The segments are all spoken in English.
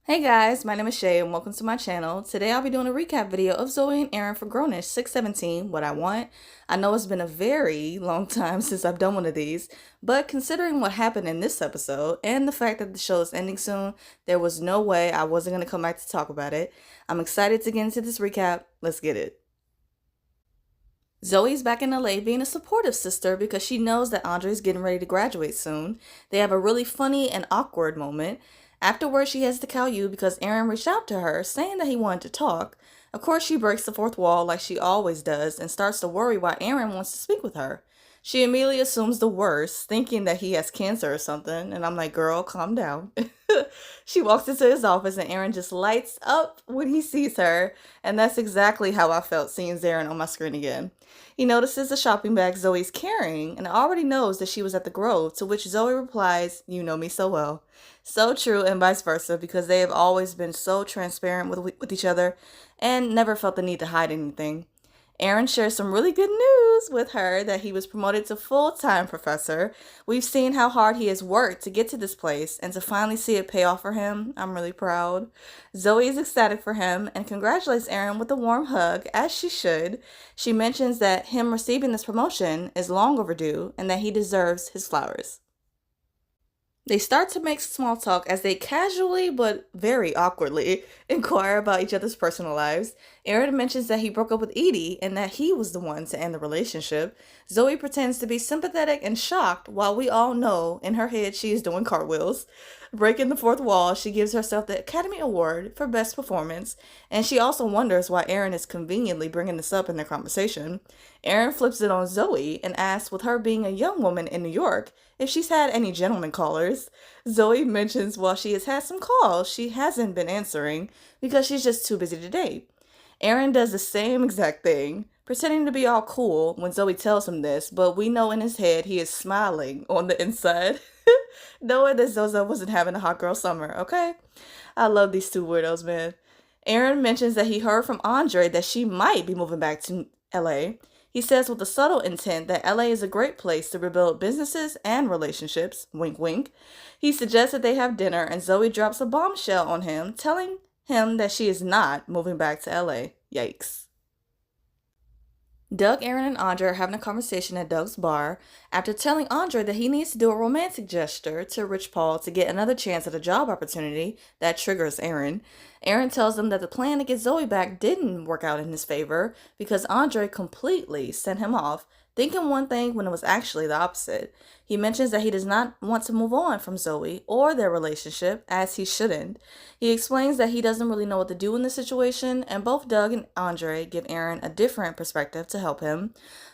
Hey guys, my name is Shay and welcome to my channel. Today I'll be doing a recap video of Zoe and Aaron for Grownish 617, What I Want. I know it's been a very long time since I've done one of these, but considering what happened in this episode and the fact that the show is ending soon, there was no way I wasn't going to come back to talk about it. I'm excited to get into this recap. Let's get it. Zoe's back in LA being a supportive sister because she knows that Andre's getting ready to graduate soon. They have a really funny and awkward moment. Afterwards, she heads to Cal U because Aaron reached out to her saying that he wanted to talk. Of course, she breaks the fourth wall like she always does and starts to worry why Aaron wants to speak with her. She immediately assumes the worst, thinking that he has cancer or something, and I'm like, girl, calm down. She walks into his office and Aaron just lights up when he sees her, and that's exactly how I felt seeing Zarin on my screen again. He notices the shopping bag Zoe's carrying and already knows that she was at the Grove, to which Zoe replies, "You know me so well." So true, and vice versa, because they have always been so transparent with each other and never felt the need to hide anything. Aaron shares some really good news with her that he was promoted to full-time professor. We've seen how hard he has worked to get to this place, and to finally see it pay off for him, I'm really proud. Zoe is ecstatic for him and congratulates Aaron with a warm hug, as she should. She mentions that him receiving this promotion is long overdue and that he deserves his flowers. They start to make small talk as they casually but very awkwardly inquire about each other's personal lives. Aaron mentions that he broke up with Edie and that he was the one to end the relationship. Zoe pretends to be sympathetic and shocked while we all know in her head she is doing cartwheels. Breaking the fourth wall, she gives herself the Academy Award for Best Performance, and she also wonders why Aaron is conveniently bringing this up in their conversation. Aaron flips it on Zoe and asks, with her being a young woman in New York, if she's had any gentleman callers. Zoe mentions while she has had some calls, she hasn't been answering because she's just too busy to date. Aaron does the same exact thing, pretending to be all cool when Zoe tells him this, but we know in his head he is smiling on the inside, knowing that Zoza wasn't having a hot girl summer, okay? I love these two weirdos, man. Aaron mentions that he heard from Andre that she might be moving back to LA. He says with a subtle intent that LA is a great place to rebuild businesses and relationships, wink wink. He suggests that they have dinner and Zoe drops a bombshell on him, telling him that she is not moving back to LA. Yikes. Doug, Aaron, and Andre are having a conversation at Doug's bar after telling Andre that he needs to do a romantic gesture to Rich Paul to get another chance at a job opportunity that triggers Aaron. Aaron tells them that the plan to get Zoe back didn't work out in his favor because Andre completely sent him off, thinking one thing when it was actually the opposite. He mentions that he does not want to move on from Zoe or their relationship, as he shouldn't. He explains that he doesn't really know what to do in this situation, and both Doug and Andre give Aaron a different perspective to help him.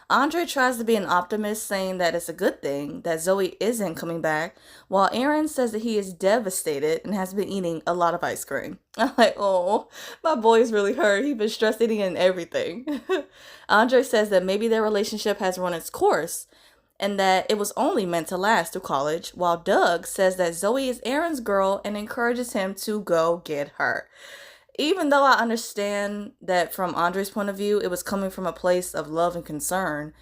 Andre tries to be an optimist, saying that it's a good thing that Zoe isn't coming back, while Aaron says that he is devastated and has been eating a lot of ice cream. I'm like, oh, my boy's really hurt. He's been stress eating and everything. Andre says that maybe their relationship has run its course and that it was only meant to last through college, while Doug says that Zoe is Aaron's girl and encourages him to go get her. Even though I understand that from Andre's point of view, it was coming from a place of love and concern,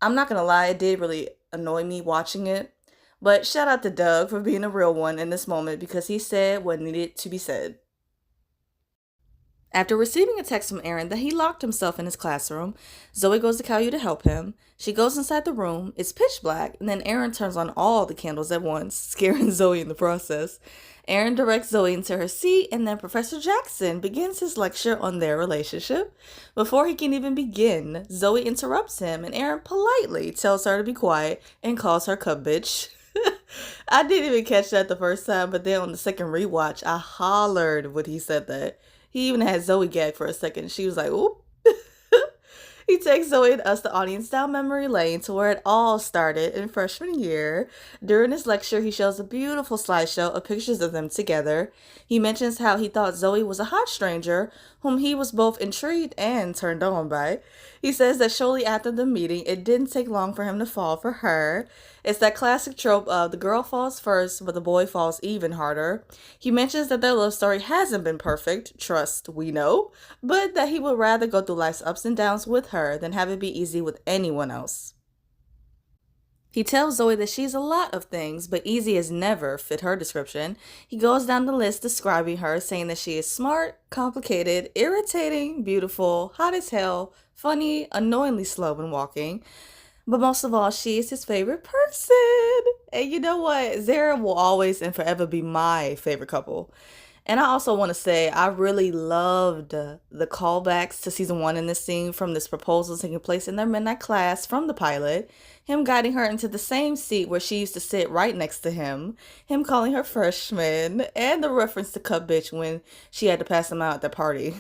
I'm not going to lie, it did really annoy me watching it. But shout out to Doug for being a real one in this moment because he said what needed to be said. After receiving a text from Aaron that he locked himself in his classroom, Zoe goes to Cal U to help him. She goes inside the room, it's pitch black, and then Aaron turns on all the candles at once, scaring Zoe in the process. Aaron directs Zoe into her seat, and then Professor Jackson begins his lecture on their relationship. Before he can even begin, Zoe interrupts him, and Aaron politely tells her to be quiet and calls her cub bitch. I didn't even catch that the first time, but then on the second rewatch, I hollered when he said that. He even had Zoe gag for a second. She was like, oop. He takes Zoe and us, the audience, down memory lane to where it all started in freshman year. During his lecture, he shows a beautiful slideshow of pictures of them together. He mentions how he thought Zoe was a hot stranger whom he was both intrigued and turned on by. He says that shortly after the meeting, it didn't take long for him to fall for her. It's that classic trope of the girl falls first, but the boy falls even harder. He mentions that their love story hasn't been perfect, trust we know, but that he would rather go through life's ups and downs with her than have it be easy with anyone else. He tells Zoe that she's a lot of things, but easy has never fit her description. He goes down the list describing her, saying that she is smart, complicated, irritating, beautiful, hot as hell, funny, annoyingly slow when walking. But most of all, she is his favorite person. And you know what? Zara will always and forever be my favorite couple. And I also want to say I really loved the callbacks to season one in this scene, from this proposal taking place in their midnight class from the pilot, him guiding her into the same seat where she used to sit right next to him calling her freshman, and the reference to Cup Bitch when she had to pass him out at the party.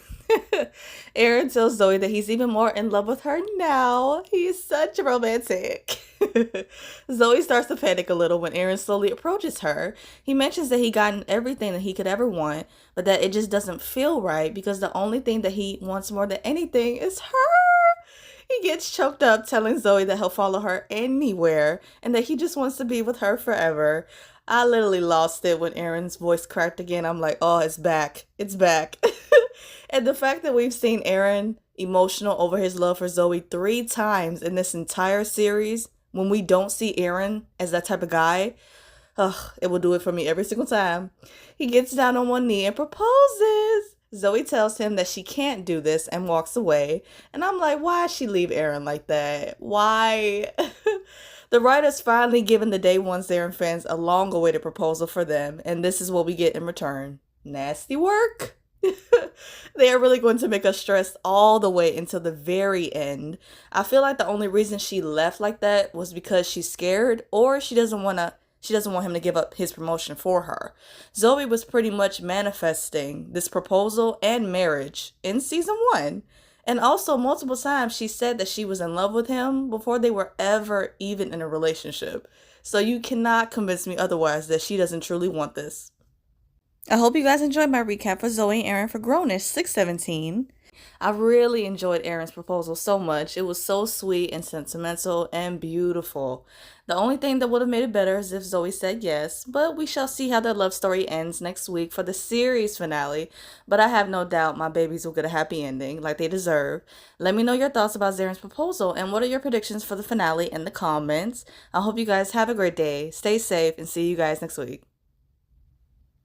Aaron tells Zoe that he's even more in love with her now. He is such a romantic. Zoe starts to panic a little when Aaron slowly approaches her. He mentions that he gotten everything that he could ever want, but that it just doesn't feel right because the only thing that he wants more than anything is her. He gets choked up telling Zoe that he'll follow her anywhere and that he just wants to be with her forever. I literally lost it when Aaron's voice cracked again. I'm like, oh, it's back. It's back. And the fact that we've seen Aaron emotional over his love for Zoe 3 times in this entire series, when we don't see Aaron as that type of guy, ugh, it will do it for me every single time. He gets down on one knee and proposes. Zoe tells him that she can't do this and walks away. And I'm like, why she leave Aaron like that? Why? The writers finally given the Day One Aaron fans a long-awaited proposal for them, and this is what we get in return. Nasty work. They are really going to make us stressed all the way until the very end. I feel like the only reason she left like that was because she's scared, or she doesn't want him to give up his promotion for her. Zoe was pretty much manifesting this proposal and marriage in season 1. And also multiple times she said that she was in love with him before they were ever even in a relationship. So you cannot convince me otherwise that she doesn't truly want this. I hope you guys enjoyed my recap for Zoe and Aaron for Grownish 617. I really enjoyed Aaron's proposal so much. It was so sweet and sentimental and beautiful. The only thing that would have made it better is if Zoe said yes, but we shall see how their love story ends next week for the series finale. But I have no doubt my babies will get a happy ending like they deserve. Let me know your thoughts about Aaron's proposal and what are your predictions for the finale in the comments. I hope you guys have a great day, stay safe, and see you guys next week.